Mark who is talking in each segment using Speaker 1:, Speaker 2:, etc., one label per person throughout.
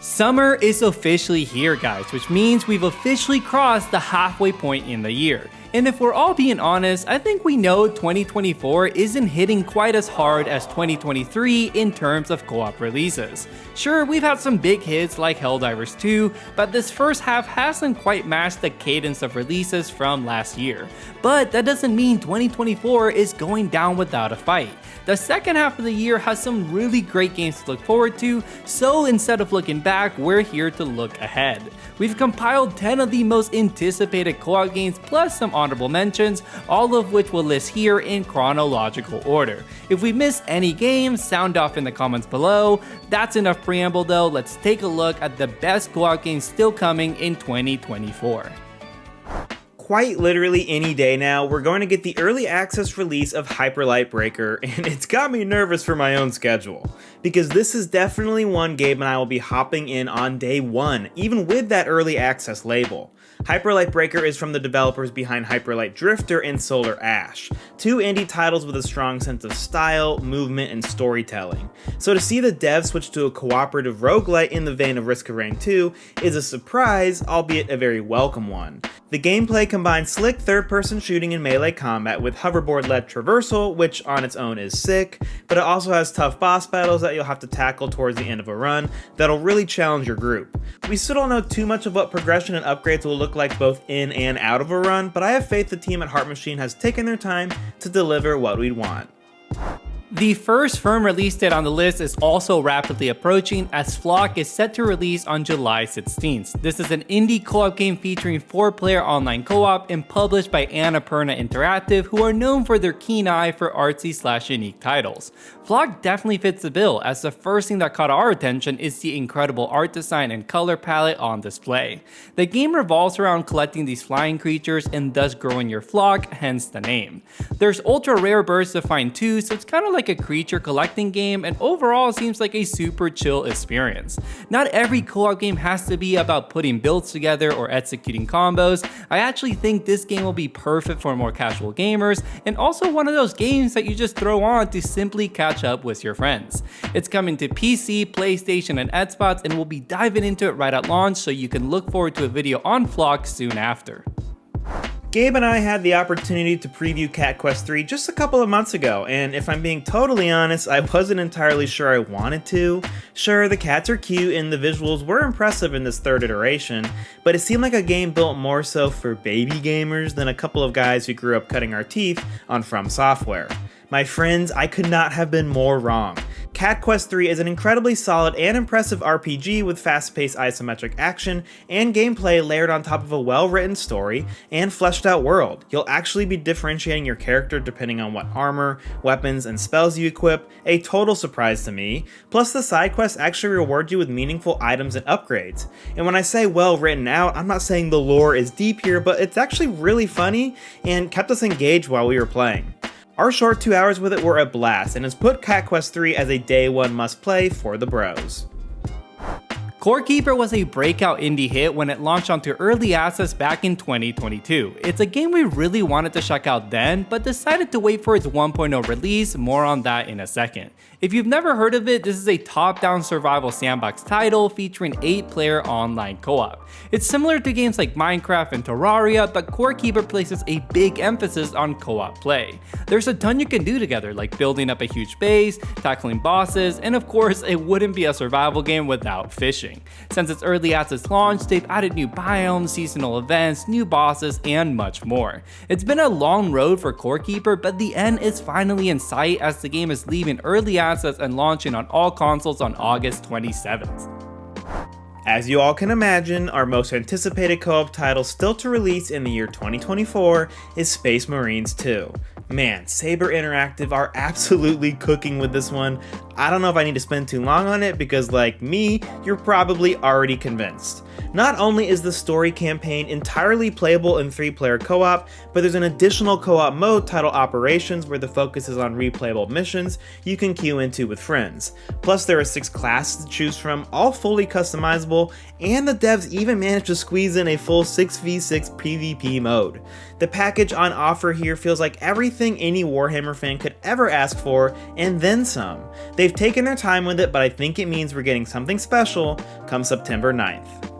Speaker 1: Summer is officially here, guys, which means we've officially crossed the halfway point in the year. And if we're all being honest, I think we know 2024 isn't hitting quite as hard as 2023 in terms of co-op releases. Sure, we've had some big hits like Helldivers 2, but this first half hasn't quite matched the cadence of releases from last year. But that doesn't mean 2024 is going down without a fight. The second half of the year has some really great games to look forward to, so instead of looking back, we're here to look ahead. We've compiled 10 of the most anticipated co-op games plus some honorable mentions, all of which we'll list here in chronological order. If we miss any games, sound off in the comments below. That's enough preamble though, let's take a look at the best co-op games still coming in 2024.
Speaker 2: Quite literally any day now, we're going to get the early access release of Hyper Light Breaker, and it's got me nervous for my own schedule. Because this is definitely one game and I will be hopping in on day one, even with that early access label. Hyper Light Breaker is from the developers behind Hyper Light Drifter and Solar Ash, two indie titles with a strong sense of style, movement, and storytelling. So to see the devs switch to a cooperative roguelite in the vein of Risk of Rain 2 is a surprise, albeit a very welcome one. The gameplay combines slick third-person shooting and melee combat with hoverboard-led traversal, which on its own is sick, but it also has tough boss battles that you'll have to tackle towards the end of a run that'll really challenge your group. We still don't know too much of what progression and upgrades will look like both in and out of a run, but I have faith the team at Heart Machine has taken their time to deliver what we'd want.
Speaker 1: The first firm release date on the list is also rapidly approaching, as Flock is set to release on July 16th. This is an indie co-op game featuring 4-player online co-op and published by Annapurna Interactive, who are known for their keen eye for artsy/unique titles. Flock definitely fits the bill, as the first thing that caught our attention is the incredible art design and color palette on display. The game revolves around collecting these flying creatures and thus growing your flock, hence the name. There's ultra rare birds to find too, so it's kind of like a creature collecting game, and overall seems like a super chill experience. Not every co-op game has to be about putting builds together or executing combos. I actually think this game will be perfect for more casual gamers, and also one of those games that you just throw on to simply catch up with your friends. It's coming to PC, PlayStation, and Xbox, and we'll be diving into it right at launch, so you can look forward to a video on Flock soon after.
Speaker 2: Gabe and I had the opportunity to preview Cat Quest 3 just a couple of months ago, and if I'm being totally honest, I wasn't entirely sure I wanted to. Sure, the cats are cute and the visuals were impressive in this third iteration, but it seemed like a game built more so for baby gamers than a couple of guys who grew up cutting our teeth on From Software. My friends, I could not have been more wrong. Cat Quest 3 is an incredibly solid and impressive RPG with fast-paced isometric action and gameplay layered on top of a well-written story and fleshed out world. You'll actually be differentiating your character depending on what armor, weapons, and spells you equip, a total surprise to me. Plus the side quests actually reward you with meaningful items and upgrades. And when I say well written out, I'm not saying the lore is deep here, but it's actually really funny and kept us engaged while we were playing. Our short 2 hours with it were a blast, and has put Cat Quest 3 as a day one must play for the bros.
Speaker 1: Core Keeper was a breakout indie hit when it launched onto early access back in 2022. It's a game we really wanted to check out then, but decided to wait for its 1.0 release, more on that in a second. If you've never heard of it, this is a top-down survival sandbox title featuring 8-player online co-op. It's similar to games like Minecraft and Terraria, but Core Keeper places a big emphasis on co-op play. There's a ton you can do together, like building up a huge base, tackling bosses, and of course, it wouldn't be a survival game without fishing. Since its early access launch, they've added new biomes, seasonal events, new bosses, and much more. It's been a long road for Core Keeper, but the end is finally in sight as the game is leaving early access and launching on all consoles on August 27th.
Speaker 2: As you all can imagine, our most anticipated co-op title still to release in the year 2024 is Space Marines 2. Man, Saber Interactive are absolutely cooking with this one. I don't know if I need to spend too long on it because, like me, you're probably already convinced. Not only is the story campaign entirely playable in 3-player co-op, but there's an additional co-op mode titled Operations where the focus is on replayable missions you can queue into with friends. Plus there are 6 classes to choose from, all fully customizable, and the devs even managed to squeeze in a full 6v6 PvP mode. The package on offer here feels like everything everything any Warhammer fan could ever ask for, and then some. They've taken their time with it, but I think it means we're getting something special come September 9th.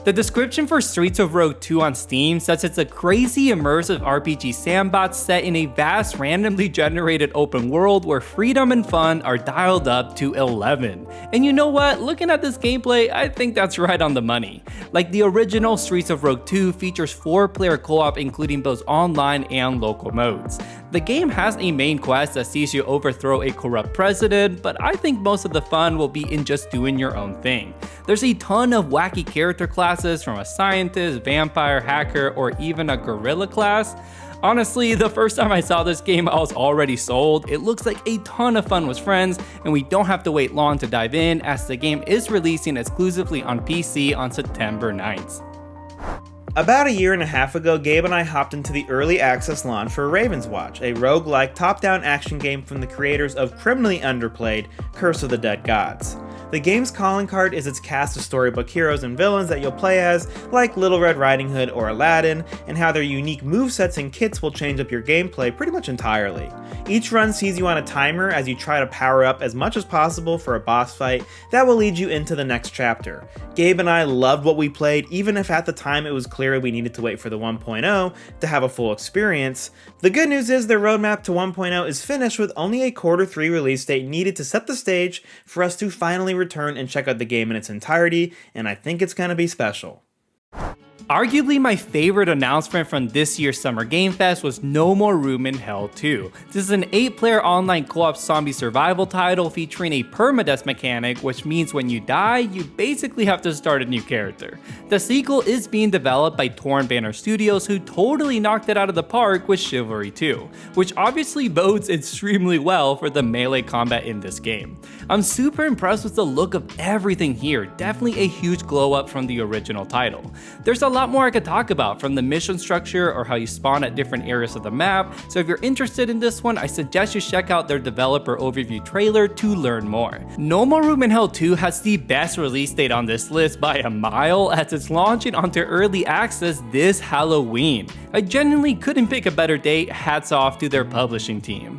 Speaker 1: The description for Streets of Rogue 2 on Steam says it's a crazy immersive RPG sandbox set in a vast randomly generated open world where freedom and fun are dialed up to 11. And you know what? Looking at this gameplay, I think that's right on the money. Like the original Streets of Rogue 2 features 4-player co-op including both online and local modes. The game has a main quest that sees you overthrow a corrupt president, but I think most of the fun will be in just doing your own thing. There's a ton of wacky character classes from a scientist, vampire, hacker, or even a gorilla class. Honestly, the first time I saw this game, I was already sold. It looks like a ton of fun with friends, and we don't have to wait long to dive in as the game is releasing exclusively on PC on September 9th.
Speaker 2: About a year and a half ago, Gabe and I hopped into the early access launch for Ravenswatch, a roguelike top-down action game from the creators of criminally underplayed Curse of the Dead Gods. The game's calling card is its cast of storybook heroes and villains that you'll play as, like Little Red Riding Hood or Aladdin, and how their unique movesets and kits will change up your gameplay pretty much entirely. Each run sees you on a timer as you try to power up as much as possible for a boss fight that will lead you into the next chapter. Gabe and I loved what we played, even if at the time it was clear we needed to wait for the 1.0 to have a full experience. The good news is their roadmap to 1.0 is finished with only a Q3 release date needed to set the stage for us to finally return and check out the game in its entirety, and I think it's gonna be special.
Speaker 1: Arguably my favorite announcement from this year's Summer Game Fest was No More Room in Hell 2. This is an 8-player online co-op zombie survival title featuring a permadeath mechanic, which means when you die, you basically have to start a new character. The sequel is being developed by Torn Banner Studios, who totally knocked it out of the park with Chivalry 2, which obviously bodes extremely well for the melee combat in this game. I'm super impressed with the look of everything here, definitely a huge glow up from the original title. There's a lot more I could talk about, from the mission structure or how you spawn at different areas of the map, so if you're interested in this one, I suggest you check out their developer overview trailer to learn more. No More Room in Hell 2 has the best release date on this list by a mile, as it's launching onto early access this Halloween. I genuinely couldn't pick a better date, hats off to their publishing team.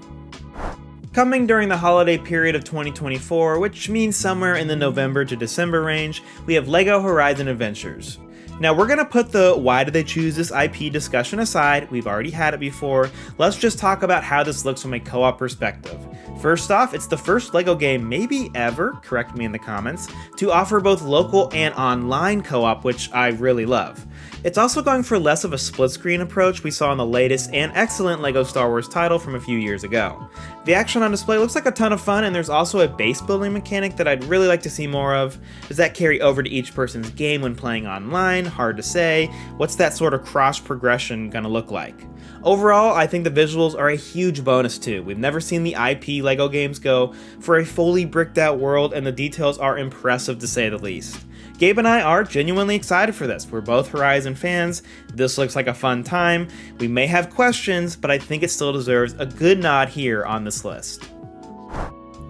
Speaker 2: Coming during the holiday period of 2024, which means somewhere in the November to December range, we have LEGO Horizon Adventures. Now we're gonna put the why did they choose this IP discussion aside, we've already had it before. Let's just talk about how this looks from a co-op perspective. First off, it's the first LEGO game, maybe ever, correct me in the comments, to offer both local and online co-op, which I really love. It's also going for less of a split screen approach we saw in the latest and excellent LEGO Star Wars title from a few years ago. The action on display looks like a ton of fun, and there's also a base building mechanic that I'd really like to see more of. Does that carry over to each person's game when playing online? Hard to say. What's that sort of cross progression gonna look like? Overall, I think the visuals are a huge bonus too. We've never seen the IP LEGO games go for a fully bricked out world, and the details are impressive to say the least. Gabe and I are genuinely excited for this. We're both Horizon fans. This looks like a fun time. We may have questions, but I think it still deserves a good nod here on this list.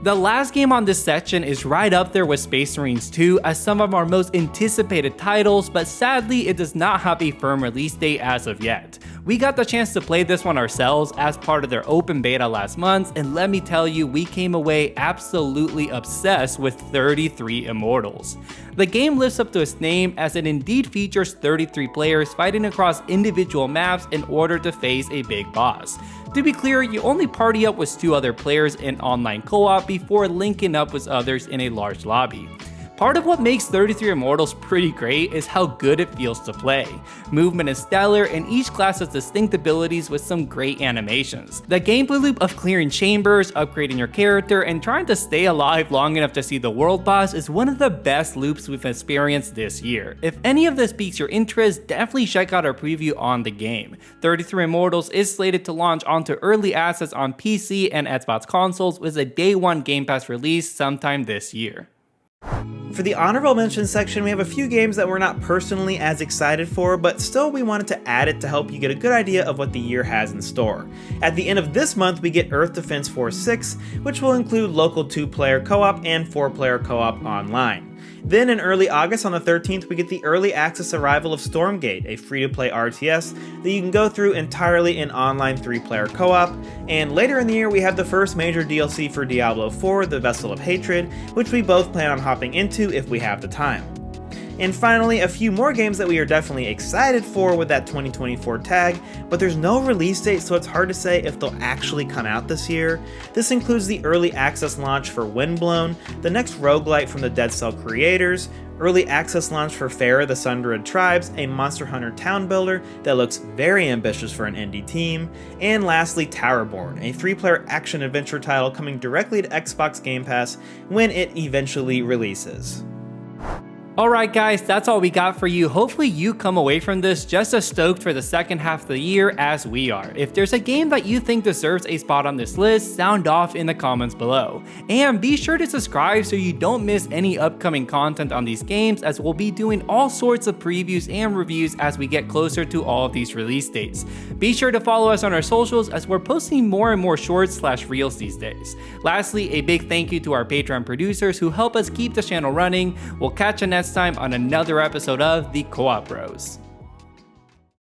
Speaker 1: The last game on this section is right up there with Space Marines 2 as some of our most anticipated titles, but sadly it does not have a firm release date as of yet. We got the chance to play this one ourselves as part of their open beta last month, and let me tell you, we came away absolutely obsessed with 33 Immortals. The game lives up to its name as it indeed features 33 players fighting across individual maps in order to face a big boss. To be clear, you only party up with 2 other players in online co-op before linking up with others in a large lobby. Part of what makes 33 Immortals pretty great is how good it feels to play. Movement is stellar, and each class has distinct abilities with some great animations. The gameplay loop of clearing chambers, upgrading your character, and trying to stay alive long enough to see the world boss is one of the best loops we've experienced this year. If any of this piques your interest, definitely check out our preview on the game. 33 Immortals is slated to launch onto early access on PC and Xbox consoles with a day 1 Game Pass release sometime this year.
Speaker 2: For the honorable mentions section, we have a few games that we're not personally as excited for, but still we wanted to add it to help you get a good idea of what the year has in store. At the end of this month, we get Earth Defense Force 6, which will include local 2-player co-op and 4-player co-op online. Then in early August on the 13th, we get the early access arrival of Stormgate, a free-to-play RTS that you can go through entirely in online 3-player co-op. And later in the year, we have the first major DLC for Diablo 4, The Vessel of Hatred, which we both plan on hopping into if we have the time. And finally, a few more games that we are definitely excited for with that 2024 tag, but there's no release date, so it's hard to say if they'll actually come out this year. This includes the early access launch for Windblown, the next roguelite from the Dead Cell creators, early access launch for Farah the Sundred Tribes, a Monster Hunter town builder that looks very ambitious for an indie team, and lastly Towerborn, a 3-player action-adventure title coming directly to Xbox Game Pass when it eventually releases.
Speaker 1: Alright guys, that's all we got for you. Hopefully you come away from this just as stoked for the second half of the year as we are. If there's a game that you think deserves a spot on this list, sound off in the comments below. And be sure to subscribe so you don't miss any upcoming content on these games, as we'll be doing all sorts of previews and reviews as we get closer to all of these release dates. Be sure to follow us on our socials, as we're posting more and more shorts/reels these days. Lastly, a big thank you to our Patreon producers who help us keep the channel running. We'll catch you next time on another episode of the Co-op Bros.